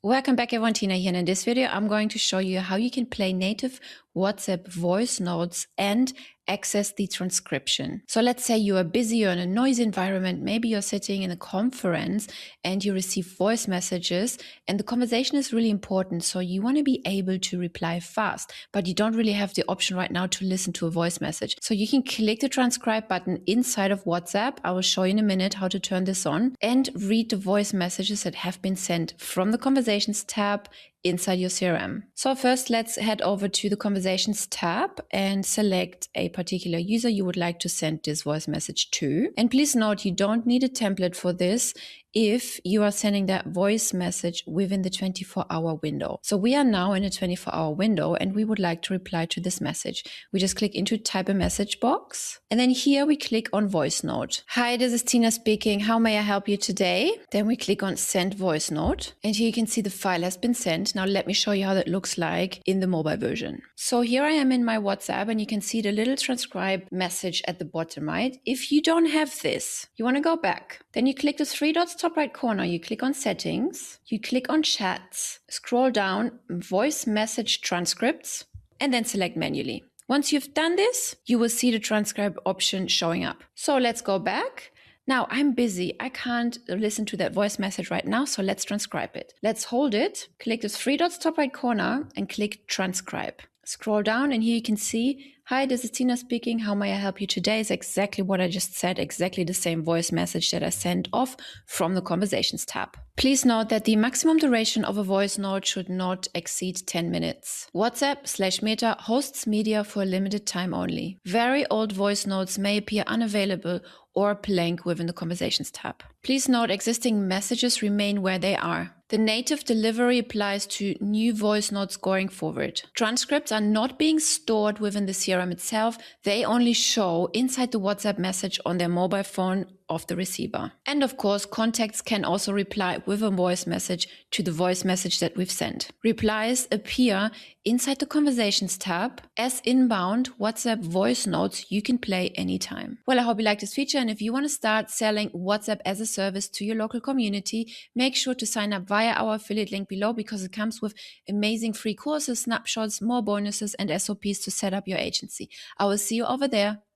Welcome back everyone, Tina here, and in this video I'm going to show you how you can play native WhatsApp voice notes and access the transcription. So let's say you are busy or in a noisy environment, maybe you're sitting in a conference and you receive voice messages and the conversation is really important, so you want to be able to reply fast, but you don't really have the option right now to listen to a voice message. So you can click the transcribe button inside of WhatsApp. I will show you in a minute how to turn this on and read the voice messages that have been sent from the Conversations tab inside your CRM. So first, let's head over to the Conversations tab and select a particular user you would like to send this voice message to. And please note, you don't need a template for this if you are sending that voice message within the 24-hour window. So we are now in a 24-hour window and we would like to reply to this message. We just click into type a message box. And then here we click on voice note. Hi, this is Tina speaking. How may I help you today? Then we click on send voice note. And here you can see the file has been sent. Now let me show you how that looks like in the mobile version. So here I am in my WhatsApp and you can see the little transcribe message at the bottom right. If you don't have this, you want to go back. Then you click the three dots top right corner, you click on settings, you click on chats, scroll down, voice message transcripts, and then select manually. Once you've done this, you will see the transcribe option showing up. So let's go back. Now I'm busy, I can't listen to that voice message right now, so let's transcribe it. Let's hold it, click the three dots top right corner and click transcribe. Scroll down and here you can see, hi, this is Tina speaking. How may I help you today? Is exactly what I just said, exactly the same voice message that I sent off from the Conversations tab. Please note that the maximum duration of a voice note should not exceed 10 minutes. WhatsApp/Meta hosts media for a limited time only. Very old voice notes may appear unavailable or blank within the Conversations tab. Please note existing messages remain where they are. The native delivery applies to new voice notes going forward. Transcripts are not being stored within the CRM itself. They only show inside the WhatsApp message on their mobile phone of the receiver. And of course, contacts can also reply with a voice message to the voice message that we've sent. Replies appear inside the Conversations tab as inbound WhatsApp voice notes you can play anytime. Well, I hope you like this feature, and if you want to start selling WhatsApp as a service to your local community, make sure to sign up via our affiliate link below because it comes with amazing free courses, snapshots, more bonuses, and SOPs to set up your agency. I will see you over there.